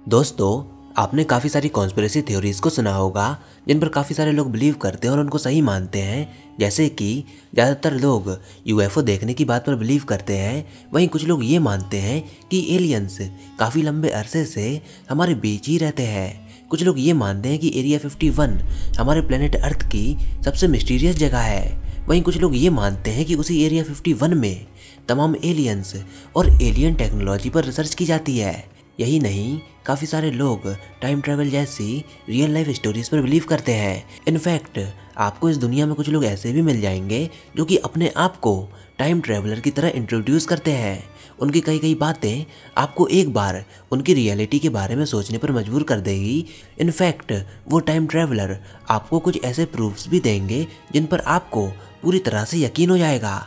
दोस्तों, आपने काफ़ी सारी कॉन्स्पिरेसी थ्योरीज को सुना होगा जिन पर काफ़ी सारे लोग बिलीव करते हैं और उनको सही मानते हैं। जैसे कि ज़्यादातर लोग यूएफओ देखने की बात पर बिलीव करते हैं, वहीं कुछ लोग ये मानते हैं कि एलियंस काफ़ी लंबे अरसे से हमारे बीच ही रहते हैं। कुछ लोग ये मानते हैं कि एरिया 51 हमारे प्लेनेट अर्थ की सबसे मिस्टीरियस जगह है। वहीं कुछ लोग ये मानते हैं कि उसी एरिया 51 में तमाम एलियंस और एलियन टेक्नोलॉजी पर रिसर्च की जाती है। यही नहीं, काफ़ी सारे लोग टाइम ट्रैवल जैसी रियल लाइफ स्टोरीज पर बिलीव करते हैं। इनफैक्ट आपको इस दुनिया में कुछ लोग ऐसे भी मिल जाएंगे जो कि अपने आप को टाइम ट्रैवलर की तरह इंट्रोड्यूस करते हैं। उनकी कई बातें आपको एक बार उनकी रियलिटी के बारे में सोचने पर मजबूर कर देगी। इनफैक्ट वो टाइम ट्रैवलर आपको कुछ ऐसे प्रूफ्स भी देंगे जिन पर आपको पूरी तरह से यकीन हो जाएगा।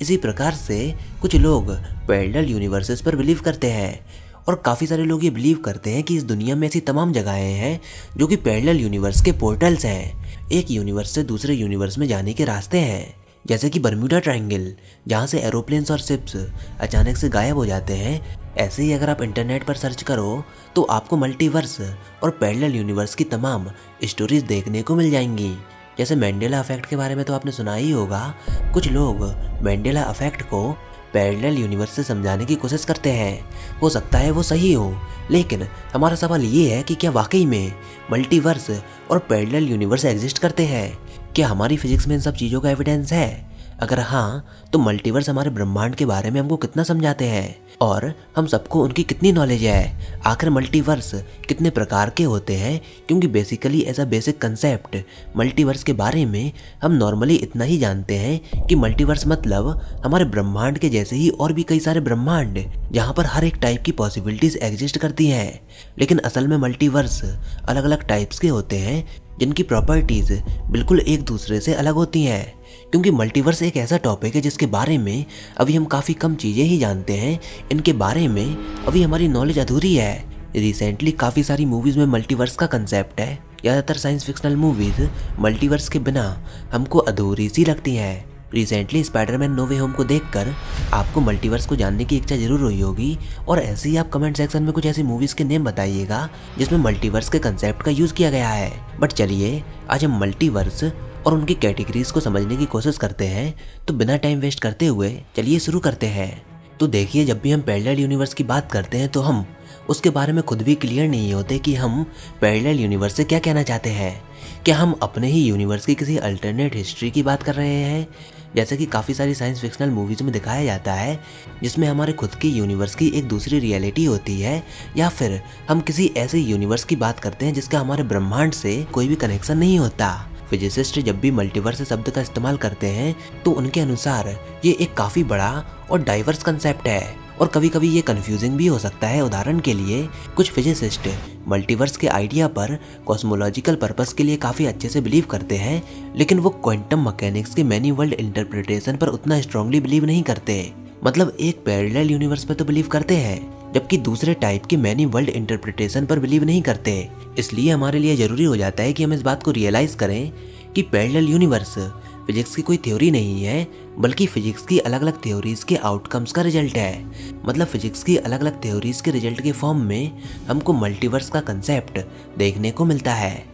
इसी प्रकार से कुछ लोग पैरेलल यूनिवर्सेस पर बिलीव करते हैं और काफ़ी सारे लोग ये बिलीव करते हैं कि इस दुनिया में ऐसी तमाम जगहें हैं जो कि पैरेलल यूनिवर्स के पोर्टल्स हैं। एक यूनिवर्स से दूसरे यूनिवर्स में जाने के रास्ते हैं, जैसे कि बर्म्यूडा ट्रायंगल, जहाँ से एरोप्लेन्स और शिप्स अचानक से गायब हो जाते हैं। ऐसे ही अगर आप इंटरनेट पर सर्च करो तो आपको मल्टीवर्स और पैरेलल यूनिवर्स की तमाम स्टोरीज देखने को मिल जाएंगी। जैसे मैंडेला इफेक्ट के बारे में तो आपने सुना ही होगा। कुछ लोग मैंडेला इफेक्ट को पैरेलल यूनिवर्स से समझाने की कोशिश करते हैं। हो सकता है वो सही हो, लेकिन हमारा सवाल ये है कि क्या वाकई में मल्टीवर्स और पैरेलल यूनिवर्स एग्जिस्ट करते हैं? क्या हमारी फिजिक्स में इन सब चीज़ों का एविडेंस है? अगर हाँ, तो मल्टीवर्स हमारे ब्रह्मांड के बारे में हमको कितना समझाते हैं और हम सबको उनकी कितनी नॉलेज है? आखिर मल्टीवर्स कितने प्रकार के होते हैं? क्योंकि basically as a basic concept multiverse के बारे में हम नॉर्मली इतना ही जानते हैं कि मल्टीवर्स मतलब हमारे ब्रह्मांड के जैसे ही और भी कई सारे ब्रह्मांड जहाँ पर हर एक टाइप की पॉसिबिलिटीज एग्जिस्ट करती हैं। लेकिन असल में मल्टीवर्स अलग अलग टाइप्स के होते हैं जिनकी प्रॉपर्टीज बिल्कुल एक दूसरे से अलग होती हैं। क्योंकि मल्टीवर्स एक ऐसा टॉपिक है जिसके बारे में अभी हम काफ़ी कम चीज़ें ही जानते हैं। इनके बारे में अभी हमारी नॉलेज अधूरी है। रिसेंटली काफ़ी सारी मूवीज़ में मल्टीवर्स का कंसेप्ट है। ज़्यादातर साइंस फिक्शनल मूवीज़ मल्टीवर्स के बिना हमको अधूरी सी लगती हैं। रिसेंटली स्पाइडरमैन नो वे होम को देखकर आपको मल्टीवर्स को जानने की इच्छा जरूर हुई होगी, और ऐसे ही आप कमेंट सेक्शन में कुछ ऐसी मूवीज़ के नेम बताइएगा जिसमें मल्टीवर्स के कंसेप्ट का यूज़ किया गया है। बट चलिए, आज हम मल्टीवर्स और उनकी कैटेगरीज को समझने की कोशिश करते हैं। तो बिना टाइम वेस्ट करते हुए चलिए शुरू करते हैं। तो देखिए, जब भी हम पैरेलल यूनिवर्स की बात करते हैं तो हम उसके बारे में खुद भी क्लियर नहीं होते कि हम पैरेलल यूनिवर्स से क्या कहना चाहते हैं। क्या हम अपने ही यूनिवर्स की किसी अल्टरनेट हिस्ट्री की बात कर रहे हैं, जैसे कि काफ़ी सारी साइंस फिक्शनल मूवीज़ में दिखाया जाता है, जिसमें हमारे खुद की यूनिवर्स की एक दूसरी रियलिटी होती है? या फिर हम किसी ऐसे यूनिवर्स की बात करते हैं जिसका हमारे ब्रह्मांड से कोई भी कनेक्शन नहीं होता? फिजिसिस्ट जब भी मल्टीवर्स शब्द का इस्तेमाल करते हैं तो उनके अनुसार ये एक काफ़ी बड़ा और डाइवर्स कंसेप्ट है, और कभी कभी ये कंफ्यूजिंग भी हो सकता है। उदाहरण के लिए, कुछ फिजिसिस्ट मल्टीवर्स के आइडिया पर कॉस्मोलॉजिकल पर्पस के लिए काफ़ी अच्छे से बिलीव करते हैं, लेकिन वो क्वांटम मैकेनिक्स के मैनी वर्ल्ड इंटरप्रिटेशन पर उतना स्ट्रांगली बिलीव नहीं करते। मतलब एक पैरेलल यूनिवर्स पर तो बिलीव करते हैं, जबकि दूसरे टाइप के मैनी वर्ल्ड इंटरप्रिटेशन पर बिलीव नहीं करते। इसलिए हमारे लिए ज़रूरी हो जाता है कि हम इस बात को रियलाइज़ करें कि पैरेलल यूनिवर्स फिजिक्स की कोई थ्योरी नहीं है, बल्कि फिजिक्स की अलग अलग थ्योरीज के आउटकम्स का रिजल्ट है। मतलब फिजिक्स की अलग अलग थ्योरीज के रिजल्ट के फॉर्म में हमको मल्टीवर्स का कंसेप्ट देखने को मिलता है,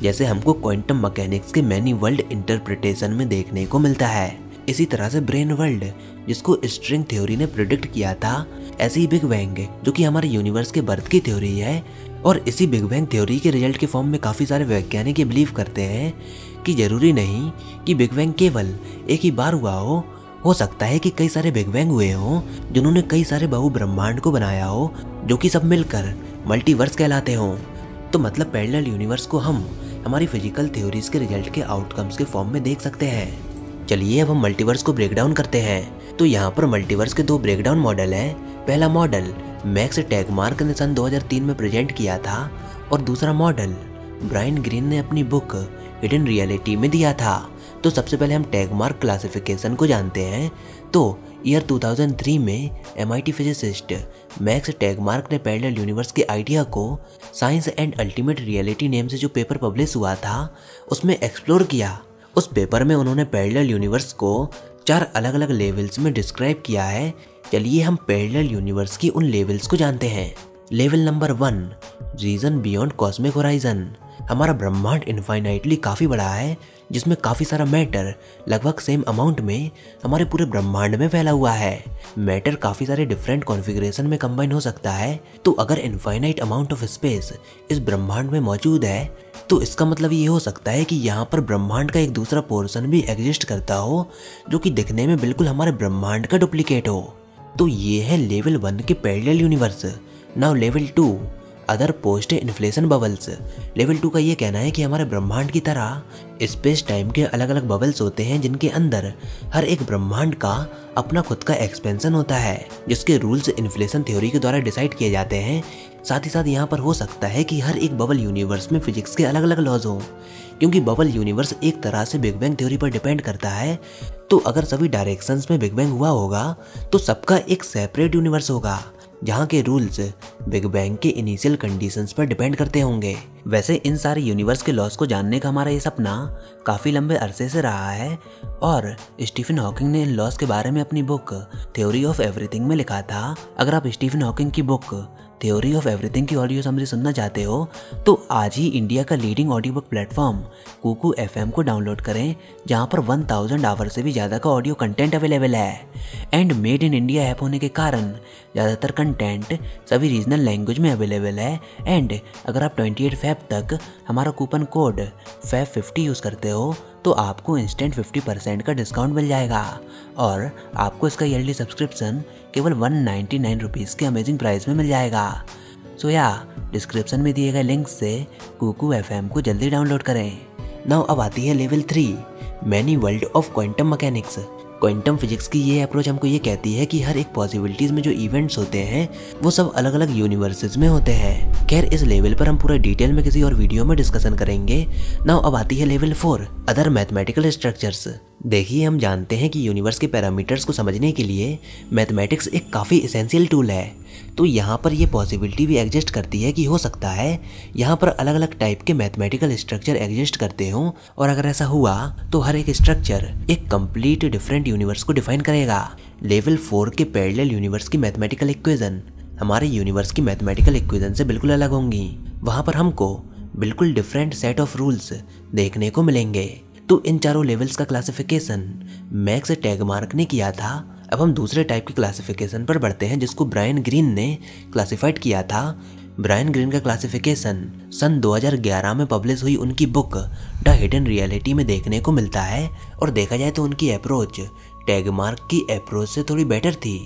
जैसे हमको क्वांटम मैकेनिक्स के मैनी वर्ल्ड इंटरप्रिटेशन में देखने को मिलता है। इसी तरह से ब्रेन वर्ल्ड, जिसको स्ट्रिंग थ्योरी ने प्रिडिक्ट किया था, ऐसे ही बिग बैंग, जो कि हमारे यूनिवर्स के बर्थ की थ्योरी है। और इसी बिग बैंग थ्योरी के रिजल्ट के फॉर्म में काफ़ी सारे वैज्ञानिक ये बिलीव करते हैं कि ज़रूरी नहीं कि बिग बैंग केवल एक ही बार हुआ हो सकता है कि कई सारे बिग बैंग हुए हों जिन्होंने कई सारे बहु ब्रह्मांड को बनाया हो, जो कि सब मिलकर मल्टीवर्स कहलाते हों। तो मतलब पैरेलल यूनिवर्स को हम हमारी फिजिकल थ्योरीज के रिजल्ट के आउटकम्स के फॉर्म में देख सकते हैं। चलिए अब हम मल्टीवर्स को ब्रेक डाउन करते हैं। तो यहाँ पर मल्टीवर्स के दो ब्रेकडाउन मॉडल हैं। पहला मॉडल मैक्स टैगमार्क ने सन 2003 में प्रेजेंट किया था, और दूसरा मॉडल ब्रायन ग्रीन ने अपनी बुक हिडन रियलिटी में दिया था। तो सबसे पहले हम टैगमार्क क्लासिफिकेशन को जानते हैं। तो ईयर 2003 में MIT फिजिसिस्ट मैक्स टैगमार्क ने पैरेलल यूनिवर्स के आइडिया को science and ultimate reality name से जो पेपर पब्लिश हुआ था उसमें एक्सप्लोर किया। उस पेपर में उन्होंने पैरेलल यूनिवर्स को 4 अलग अलग लेवल्स में डिस्क्राइब किया है। चलिए हम पैरेलल यूनिवर्स की उन लेवल्स को जानते हैं। Level number 1, region beyond cosmic horizon. हमारा ब्रह्मांड इनफाइनाइटली काफ़ी बड़ा है, जिसमें काफ़ी सारा मैटर लगभग सेम अमाउंट में हमारे पूरे ब्रह्मांड में फैला हुआ है। मैटर काफ़ी सारे डिफरेंट कॉन्फ़िगरेशन में कंबाइन हो सकता है। तो अगर इनफाइनाइट अमाउंट ऑफ स्पेस इस ब्रह्मांड में मौजूद है, तो इसका मतलब ये हो सकता है कि यहाँ पर ब्रह्मांड का एक दूसरा पोर्शन भी एग्जिस्ट करता हो, जो कि दिखने में बिल्कुल हमारे ब्रह्मांड का डुप्लीकेट हो। तो ये है लेवल 1 के parallel universe. Now level 2, other post inflation bubbles. Level 2 का ये कहना है कि हमारे ब्रह्मांड की तरह स्पेस टाइम के अलग अलग बबल्स होते हैं, जिनके अंदर हर एक ब्रह्मांड का अपना खुद का एक्सपेंशन होता है, जिसके रूल्स इन्फ्लेशन थ्योरी के द्वारा डिसाइड किए जाते हैं। साथ ही साथ यहाँ पर हो सकता है कि हर एक बबल यूनिवर्स में फिजिक्स के अलग अलग लॉज हों, क्योंकि बबल यूनिवर्स एक तरह से बिग बैंग थ्योरी पर डिपेंड करता है। तो अगर सभी डायरेक्शंस में बिग बैंग हुआ होगा, तो सबका एक सेपरेट यूनिवर्स होगा, जहाँ के रूल्स बिग बैंग के इनिशियल कंडीशंस पर डिपेंड करते होंगे। वैसे इन सारे यूनिवर्स के लॉस को जानने का हमारा ये सपना काफ़ी लंबे अरसे से रहा है, और स्टीफन हॉकिंग ने इन लॉस के बारे में अपनी बुक थ्योरी ऑफ एवरीथिंग में लिखा था। अगर आप स्टीफन हॉकिंग की बुक थ्योरी ऑफ एवरीथिंग की ऑडियो समरी सुनना चाहते हो, तो आज ही इंडिया का leading audio book platform Kuku FM को डाउनलोड करें, जहां पर 1000 आवर से भी ज़्यादा का ऑडियो कंटेंट अवेलेबल है। And made in India app होने के कारण ज़्यादातर कंटेंट सभी रीजनल लैंग्वेज में अवेलेबल है। एंड अगर आप 28 फ़ेब तक हमारा कूपन कोड FAB50 यूज़ करते हो, तो आपको इंस्टेंट 50% का डिस्काउंट मिल जाएगा, और आपको इसका ईयरली सब्सक्रिप्शन केवल 199 रुपीज़ के अमेजिंग प्राइस में मिल जाएगा। सो डिस्क्रिप्शन में दिए गए लिंक से कुकू FM को जल्दी डाउनलोड करें। नाउ अब आती है level 3, many world of quantum mechanics. Quantum physics की ये अप्रोच हमको ये कहती है कि हर एक पॉसिबिलिटीज में जो इवेंट्स होते हैं, वो सब अलग अलग यूनिवर्सेस में होते हैं। खैर, इस लेवल पर हम पूरा डिटेल में किसी और वीडियो में डिस्कशन करेंगे। नाउ अब आती है लेवल 4, अदर मैथमेटिकल स्ट्रक्चर्स। देखिए, हम जानते हैं कि यूनिवर्स के पैरामीटर्स को समझने के लिए मैथमेटिक्स एक काफ़ी एसेंशियल टूल है। तो यहाँ पर ये पॉसिबिलिटी भी एग्जिस्ट करती है कि हो सकता है यहाँ पर अलग अलग टाइप के मैथमेटिकल स्ट्रक्चर एग्जिस्ट करते हों, और अगर ऐसा हुआ तो हर एक स्ट्रक्चर एक कंप्लीट डिफरेंट यूनिवर्स को डिफाइन करेगा। लेवल 4 के पैरेलल यूनिवर्स की मैथमेटिकल इक्वेशन हमारे यूनिवर्स की मैथमेटिकल इक्वेशन से बिल्कुल अलग होंगी। वहाँ पर हमको बिल्कुल डिफरेंट सेट ऑफ रूल्स देखने को मिलेंगे। तो इन चारों लेवल्स का क्लासिफिकेशन मैक्स टैगमार्क ने किया था। अब हम दूसरे टाइप की क्लासिफिकेशन पर बढ़ते हैं, जिसको ब्रायन ग्रीन ने क्लासिफाइड किया था। ब्रायन ग्रीन का क्लासिफिकेशन सन 2011 में पब्लिश हुई उनकी बुक द हिडन रियलिटी में देखने को मिलता है, और देखा जाए तो उनकी अप्रोच टैगमार्क की अप्रोच से थोड़ी बेटर थी,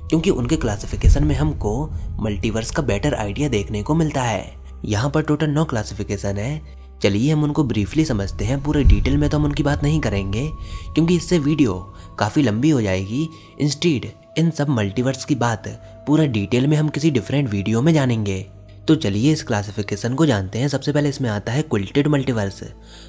क्योंकि उनके क्लासिफिकेशन में हमको मल्टीवर्स का बेटर आइडिया देखने को मिलता है। यहाँ पर टोटल 9 क्लासिफिकेशन है। चलिए हम उनको ब्रीफली समझते हैं। पूरे डिटेल में तो हम उनकी बात नहीं करेंगे, क्योंकि इससे वीडियो काफ़ी लंबी हो जाएगी। इंस्टीड इन सब मल्टीवर्स की बात पूरा डिटेल में हम किसी डिफरेंट वीडियो में जानेंगे। तो चलिए इस क्लासिफिकेशन को जानते हैं। सबसे पहले इसमें आता है क्विल्टेड मल्टीवर्स।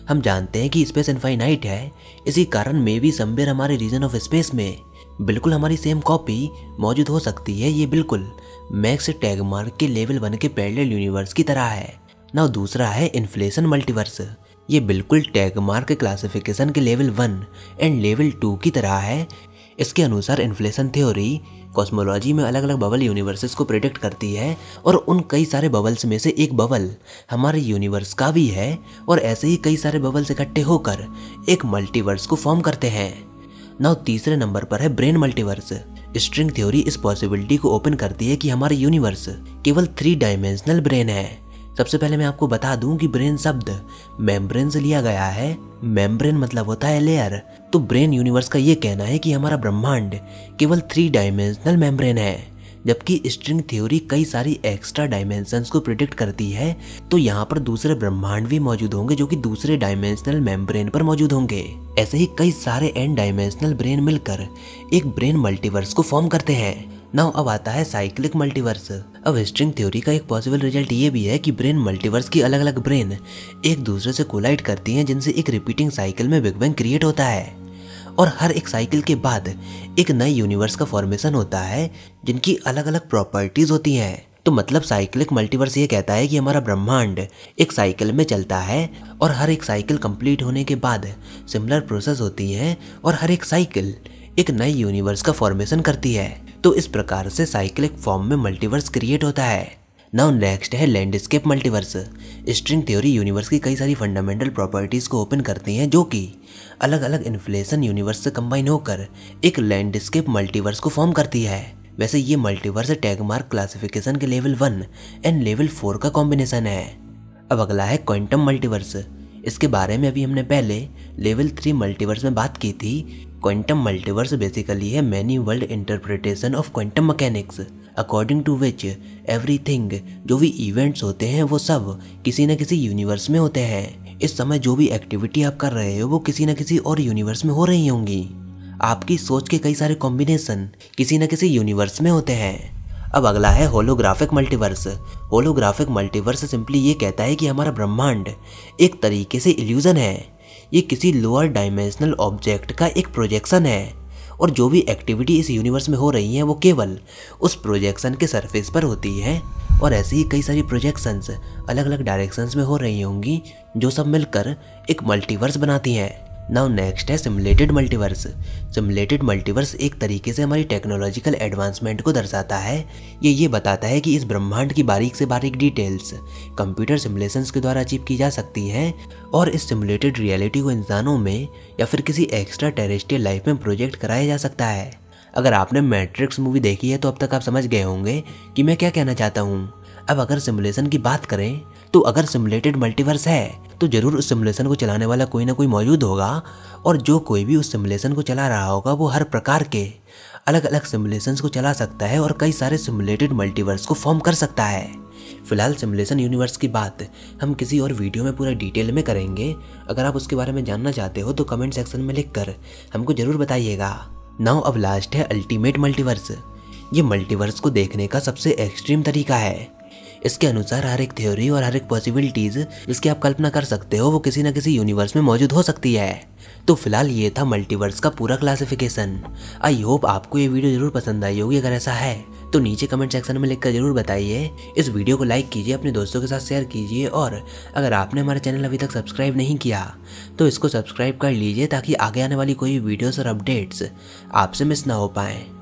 हम जानते हैं कि स्पेस इनफाइनाइट है, इसी कारण मे बी समवेयर हमारे रीजन ऑफ स्पेस में बिल्कुल हमारी सेम कॉपी मौजूद हो सकती है। ये बिल्कुल मैक्स टैगमार्क के लेवल 1 के पैरेलल यूनिवर्स की तरह है। नाउ दूसरा है इन्फ्लेशन मल्टीवर्स। ये बिल्कुल टैगमार्क क्लासिफिकेशन के लेवल 1 एंड लेवल 2 की तरह है। इसके अनुसार इन्फ्लेशन थ्योरी कॉस्मोलॉजी में अलग अलग बबल यूनिवर्सेस को प्रेडिक्ट करती है, और उन कई सारे बबल्स में से एक बबल हमारे यूनिवर्स का भी है, और ऐसे ही कई सारे बबल्स इकट्ठे होकर एक मल्टीवर्स को फॉर्म करते हैं। नाउ तीसरे नंबर पर है ब्रेन मल्टीवर्स। स्ट्रिंग थ्योरी इस पॉसिबिलिटी को ओपन करती है कि हमारा यूनिवर्स केवल 3 डायमेंशनल ब्रेन है। सबसे पहले मैं आपको बता दूं कि ब्रेन शब्द मेम्ब्रेन से लिया गया है। मेम्ब्रेन मतलब होता है लेयर। तो ब्रेन यूनिवर्स का ये कहना है कि हमारा ब्रह्मांड केवल 3 डायमेंशनल मेम्ब्रेन है, जबकि स्ट्रिंग थ्योरी कई सारी एक्स्ट्रा डायमेंशंस को प्रिडिक्ट करती है। तो यहाँ पर दूसरे ब्रह्मांड भी मौजूद होंगे जो कि दूसरे डायमेंशनल मेम्ब्रेन पर मौजूद होंगे। ऐसे ही कई सारे एन डायमेंशनल ब्रेन मिलकर एक ब्रेन मल्टीवर्स को फॉर्म करते हैं। नाउ अब आता है साइक्लिक मल्टीवर्स। अब स्ट्रिंग थ्योरी का एक पॉसिबल रिजल्ट ये भी है कि ब्रेन मल्टीवर्स की अलग अलग ब्रेन एक दूसरे से कोलाइड करती हैं, जिनसे एक रिपीटिंग साइकिल में बिग बैंग क्रिएट होता है, और हर एक साइकिल के बाद एक नए यूनिवर्स का फॉर्मेशन होता है, जिनकी अलग अलग प्रॉपर्टीज होती हैं। तो मतलब साइक्लिक मल्टीवर्स ये कहता है कि हमारा ब्रह्मांड एक साइकिल में चलता है, और हर एक साइकिल कंप्लीट होने के बाद सिमिलर प्रोसेस होती है, और हर एक साइकिल एक नए यूनिवर्स का फॉर्मेशन करती है। तो इस प्रकार से साइक्लिक फॉर्म में मल्टीवर्स क्रिएट होता है। नाउ नेक्स्ट है landscape multiverse. String theory universe की कई सारी फंडामेंटल प्रॉपर्टीज़ को ओपन करती हैं जो कि अलग अलग इन्फ्लेशन यूनिवर्स से कंबाइन होकर एक लैंडस्केप मल्टीवर्स को फॉर्म करती है। वैसे ये मल्टीवर्स टैगमार्क क्लासिफिकेशन के लेवल 1 एंड लेवल 4 का कॉम्बिनेशन है। अब अगला है क्वांटम मल्टीवर्स। इसके बारे में अभी हमने पहले लेवल 3 मल्टीवर्स में बात की थी। क्वांटम मल्टीवर्स बेसिकली है many world interpretation of quantum mechanics according to which everything, जो भी इवेंट्स होते हैं वो सब किसी न किसी यूनिवर्स में होते हैं। इस समय जो भी एक्टिविटी आप कर रहे हो वो किसी न किसी और यूनिवर्स में हो रही होंगी। आपकी सोच के कई सारे कॉम्बिनेशन किसी न किसी यूनिवर्स में होते हैं। अब अगला है holographic multiverse. Holographic multiverse simply ये कहता है कि हमारा ब्रह्मांड एक तरीके से इल्यूजन है। ये किसी लोअर डायमेंशनल ऑब्जेक्ट का एक प्रोजेक्शन है और जो भी एक्टिविटी इस यूनिवर्स में हो रही है वो केवल उस प्रोजेक्शन के सरफेस पर होती है। और ऐसे ही कई सारी प्रोजेक्शंस अलग अलग डायरेक्शंस में हो रही होंगी जो सब मिलकर एक मल्टीवर्स बनाती हैं। नाउ नेक्स्ट है सिमुलेटेड मल्टीवर्स। सिमुलेटेड मल्टीवर्स एक तरीके से हमारी टेक्नोलॉजिकल एडवांसमेंट को दर्शाता है। ये बताता है कि इस ब्रह्मांड की बारीक से बारीक डिटेल्स कंप्यूटर सिमुलेशंस के द्वारा अचीव की जा सकती हैं और इस सिमुलेटेड रियलिटी को इंसानों में या फिर किसी एक्स्ट्रा टेरेस्ट्रियल लाइफ में प्रोजेक्ट कराया जा सकता है। अगर आपने मैट्रिक्स मूवी देखी है तो अब तक आप समझ गए होंगे कि मैं क्या कहना चाहता हूँ। अब अगर सिमुलेशन की बात करें तो अगर सिमुलेटेड मल्टीवर्स है तो जरूर उस सिमुलेशन को चलाने वाला कोई ना कोई मौजूद होगा और जो कोई भी उस सिमुलेशन को चला रहा होगा वो हर प्रकार के अलग अलग सिमुलेशंस को चला सकता है और कई सारे सिमुलेटेड मल्टीवर्स को फॉर्म कर सकता है। फिलहाल सिमुलेशन यूनिवर्स की बात हम किसी और वीडियो में पूरा डिटेल में करेंगे। अगर आप उसके बारे में जानना चाहते हो तो कमेंट सेक्शन में लिखकर हमको जरूर बताइएगा। नाउ अब लास्ट है अल्टीमेट मल्टीवर्स। ये मल्टीवर्स को देखने का सबसे एक्सट्रीम तरीका है। इसके अनुसार हर एक थ्योरी और हर एक पॉसिबिलिटीज जिसकी आप कल्पना कर सकते हो वो किसी न किसी यूनिवर्स में मौजूद हो सकती है। तो फिलहाल ये था मल्टीवर्स का पूरा क्लासिफिकेशन। आई होप आपको ये वीडियो जरूर पसंद आई होगी। अगर ऐसा है तो नीचे कमेंट सेक्शन में लिखकर जरूर बताइए। इस वीडियो को लाइक कीजिए, अपने दोस्तों के साथ शेयर कीजिए और अगर आपने हमारे चैनल अभी तक सब्सक्राइब नहीं किया तो इसको सब्सक्राइब कर लीजिए ताकि आगे आने वाली कोई वीडियोस और अपडेट्स आपसे मिस ना हो पाएँ।